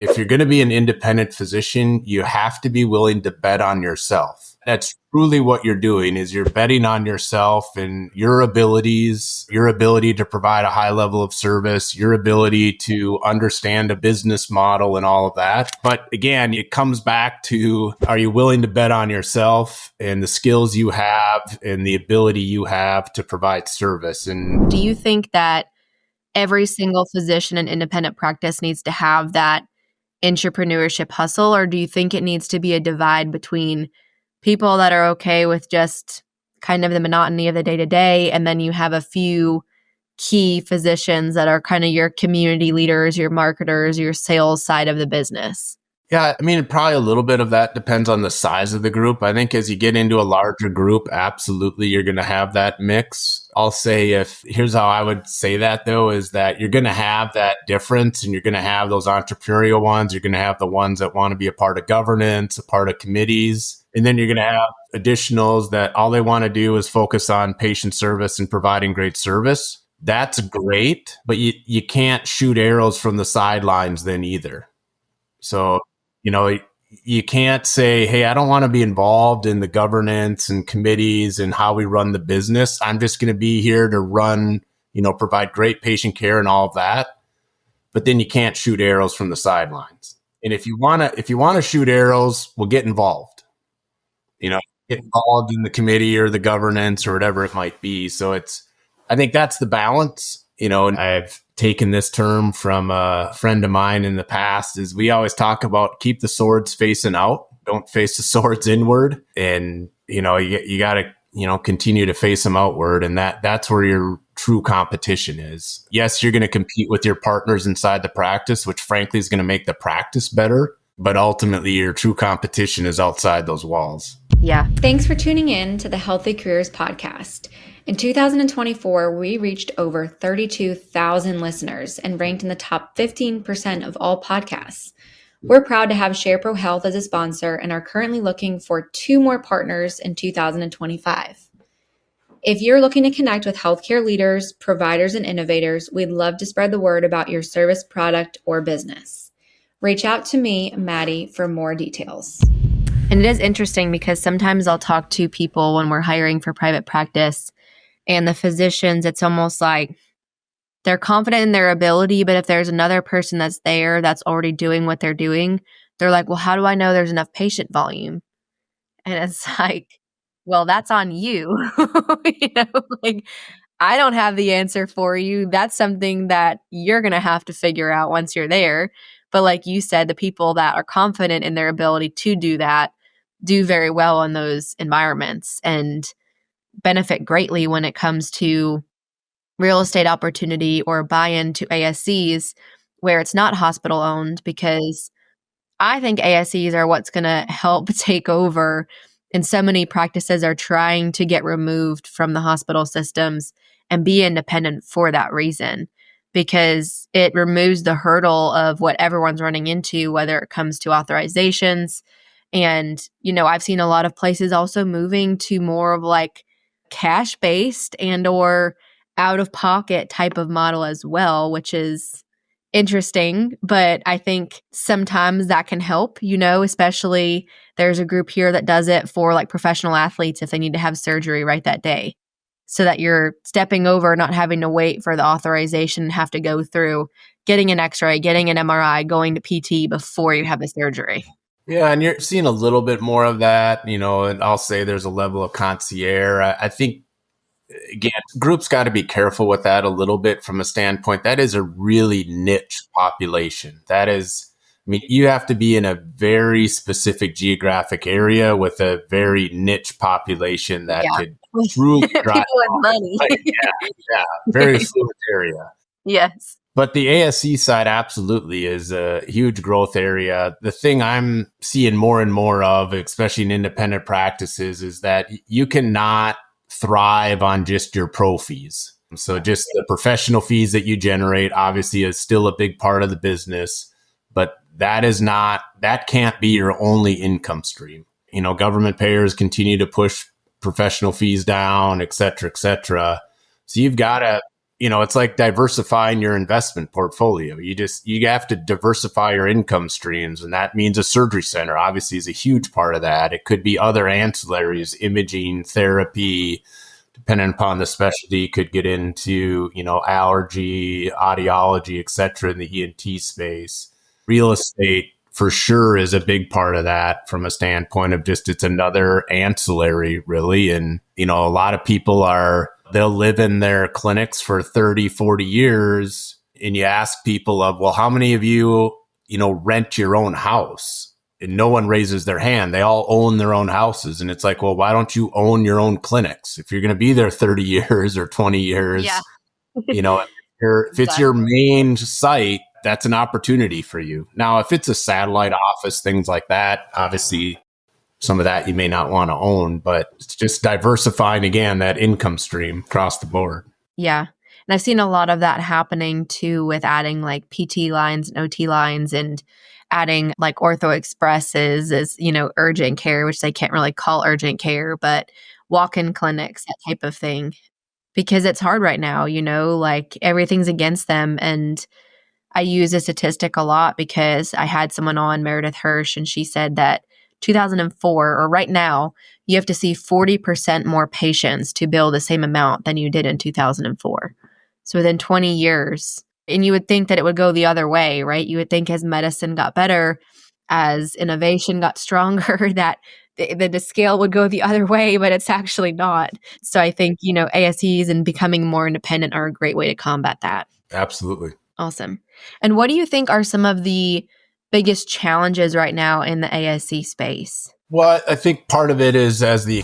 If you're going to be an independent physician, you have to be willing to bet on yourself. That's truly what you're doing, is you're betting on yourself and your abilities, your ability to provide a high level of service, your ability to understand a business model and all of that. But again, it comes back to, are you willing to bet on yourself and the skills you have and the ability you have to provide service? And do you think that every single physician in independent practice needs to have that entrepreneurship hustle, or do you think it needs to be a divide between people that are okay with just kind of the monotony of the day-to-day, and then you have a few key physicians that are kind of your community leaders, your marketers, your sales side of the business? Yeah, I mean, probably a little bit of that depends on the size of the group. I think as you get into a larger group, absolutely, you're going to have that mix. I'll say here's how I would say that though, is that you're going to have that difference and you're going to have those entrepreneurial ones. You're going to have the ones that want to be a part of governance, a part of committees. And then you're going to have additionals that all they want to do is focus on patient service and providing great service. That's great, but you can't shoot arrows from the sidelines then either. So, you can't say, hey, I don't want to be involved in the governance and committees and how we run the business. I'm just going to be here to run, provide great patient care and all of that. But then you can't shoot arrows from the sidelines. And if you want to shoot arrows, well, get involved. Get involved in the committee or the governance or whatever it might be. So I think that's the balance. And I've taken this term from a friend of mine in the past, is we always talk about keep the swords facing out, don't face the swords inward. And, you got to, continue to face them outward. And that's where your true competition is. Yes, you're going to compete with your partners inside the practice, which frankly is going to make the practice better. But ultimately, your true competition is outside those walls. Yeah. Thanks for tuning in to the Healthy Careers podcast. In 2024, we reached over 32,000 listeners and ranked in the top 15% of all podcasts. We're proud to have SharePro Health as a sponsor and are currently looking for 2 more partners in 2025. If you're looking to connect with healthcare leaders, providers, and innovators, we'd love to spread the word about your service, product, or business. Reach out to me, Maddie, for more details. And it is interesting because sometimes I'll talk to people when we're hiring for private practice, and the physicians, it's almost like they're confident in their ability, but if there's another person that's there that's already doing what they're doing, they're like, well, how do I know there's enough patient volume? And it's like, well, that's on you. I don't have the answer for you. That's something that you're going to have to figure out once you're there. But like you said, the people that are confident in their ability to do that do very well in those environments and benefit greatly when it comes to real estate opportunity or buy-in to ASCs where it's not hospital owned, because I think ASCs are what's going to help take over. And so many practices are trying to get removed from the hospital systems and be independent for that reason, because it removes the hurdle of what everyone's running into, whether it comes to authorizations. And, I've seen a lot of places also moving to more of like cash-based and or out-of-pocket type of model as well, which is interesting. But I think sometimes that can help, especially there's a group here that does it for like professional athletes if they need to have surgery right that day, so that you're stepping over, not having to wait for the authorization and have to go through getting an x-ray, getting an MRI, going to PT before you have the surgery. Yeah, and you're seeing a little bit more of that, and I'll say there's a level of concierge. I think, again, groups got to be careful with that a little bit from a standpoint. That is a really niche population. That is, you have to be in a very specific geographic area with a very niche population that could truly drive people with money. Yeah, very fluid area. Yes. But the ASC side absolutely is a huge growth area. The thing I'm seeing more and more of, especially in independent practices, is that you cannot thrive on just your pro fees. So just the professional fees that you generate obviously is still a big part of the business, but that can't be your only income stream. Government payers continue to push professional fees down, et cetera, et cetera. So you've got to, it's like diversifying your investment portfolio. You have to diversify your income streams. And that means a surgery center obviously is a huge part of that. It could be other ancillaries, imaging, therapy, depending upon the specialty, could get into, allergy, audiology, et cetera, in the ENT space. Real estate for sure is a big part of that from a standpoint of just it's another ancillary, really. And, a lot of people they'll live in their clinics for 30, 40 years. And you ask people well, how many of you, rent your own house? And no one raises their hand. They all own their own houses. And it's like, well, why don't you own your own clinics? If you're going to be there 30 years or 20 years, Yeah. if it's your main site, that's an opportunity for you. Now, if it's a satellite office, things like that, obviously some of that you may not want to own, but it's just diversifying again, that income stream across the board. Yeah. And I've seen a lot of that happening too with adding like PT lines and OT lines and adding like Ortho Expresses as, urgent care, which they can't really call urgent care, but walk-in clinics, that type of thing. Because it's hard right now, like everything's against them. And I use a statistic a lot because I had someone on, Meredith Hirsch, and she said that 2004, or right now, you have to see 40% more patients to bill the same amount than you did in 2004. So within 20 years, and you would think that it would go the other way, right? You would think as medicine got better, as innovation got stronger, that the scale would go the other way, but it's actually not. So I think, ASCs and becoming more independent are a great way to combat that. Absolutely. Awesome. And what do you think are some of the biggest challenges right now in the ASC space? Well, I think part of it is as the